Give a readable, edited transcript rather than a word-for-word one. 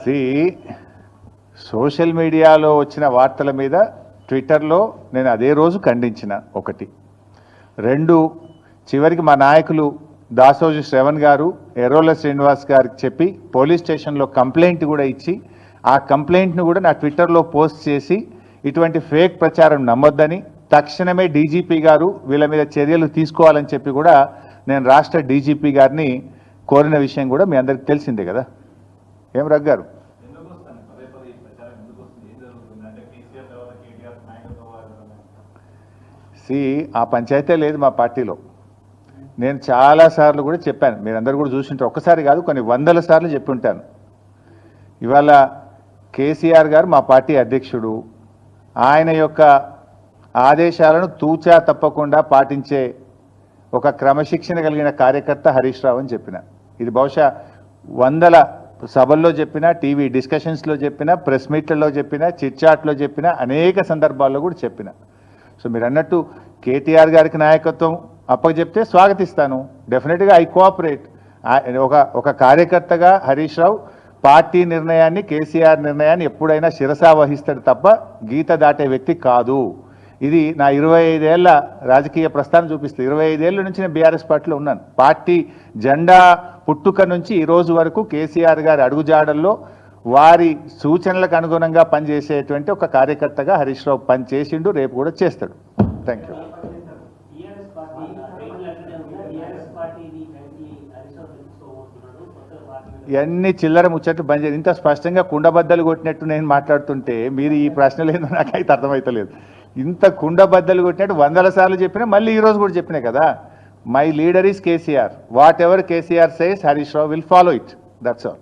C social మీడియాలో వచ్చిన వార్తల మీద ట్విట్టర్లో నేను అదే రోజు ఖండించిన. ఒకటి. రెండు, చివరికి మా నాయకులు దాసోజు శ్రవణ్ గారు ఎర్రోల శ్రీనివాస్ గారికి చెప్పి పోలీస్ స్టేషన్లో కంప్లైంట్ కూడా ఇచ్చి ఆ కంప్లైంట్ను కూడా నా ట్విట్టర్లో పోస్ట్ చేసి ఇటువంటి ఫేక్ ప్రచారం నమ్మొద్దని తక్షణమే డీజీపీ గారు వీళ్ళ మీద చర్యలు తీసుకోవాలని చెప్పి కూడా నేను రాష్ట్ర డీజీపీ గారిని కోరిన విషయం కూడా మీ అందరికి తెలిసిందే కదా. ఏం రఘు గారు? ఆ పంచాయతీ లేదు మా పార్టీలో. నేను చాలాసార్లు కూడా చెప్పాను, మీరందరూ కూడా చూసింటారు. ఒక్కసారి కాదు, కొన్ని వందల సార్లు చెప్పి ఉంటాను. ఇవాళ కేసీఆర్ గారు మా పార్టీ అధ్యక్షుడు, ఆయన యొక్క ఆదేశాలను తూచా తప్పకుండా పాటించే ఒక క్రమశిక్షణ కలిగిన కార్యకర్త హరీష్ రావు అని చెప్పిన. ఇది బహుశా వందల సభల్లో చెప్పిన, టీవీ డిస్కషన్స్లో చెప్పిన, ప్రెస్ మీట్లలో చెప్పిన, చిట్చాట్లో చెప్పిన, అనేక సందర్భాల్లో కూడా చెప్పిన. సో మీరు అన్నట్టు కేటీఆర్ గారికి నాయకత్వం అప్పచెప్తే స్వాగతిస్తాను. డెఫినెట్గా ఐ కోఆపరేట్. ఒక కార్యకర్తగా హరీష్ రావు పార్టీ నిర్ణయాన్ని, కేసీఆర్ నిర్ణయాన్ని ఎప్పుడైనా శిరసా వహిస్తాడు తప్ప గీత దాటే వ్యక్తి కాదు. ఇది నా 25 ఏళ్ల రాజకీయ ప్రస్థానం చూపిస్తుంది. 25 ఏళ్ళ నుంచి నేను బీఆర్ఎస్ పార్టీలో ఉన్నాను. పార్టీ జెండా పుట్టుక నుంచి ఈ రోజు వరకు కేసీఆర్ గారి అడుగుజాడల్లో వారి సూచనలకు అనుగుణంగా పనిచేసేటువంటి ఒక కార్యకర్తగా హరీష్ రావు పనిచేసిండు, రేపు కూడా చేస్తాడు. Thank you. ఇవన్నీ చిల్లర ముచ్చట్లు బంద్ చేయాలి. ఇంత స్పష్టంగా కుండబద్దలు కొట్టినట్టు నేను మాట్లాడుతుంటే మీరు ఈ ప్రశ్నలు ఏందో నాకైతే అర్థమవుతలేదు. ఇంత కుండబద్దలు కొట్టినట్టు వందల సార్లు చెప్పినా మళ్ళీ ఈరోజు కూడా చెప్పినా కదా. My leader is KCR. What ever KCR says Harish Rao will follow it. That's all.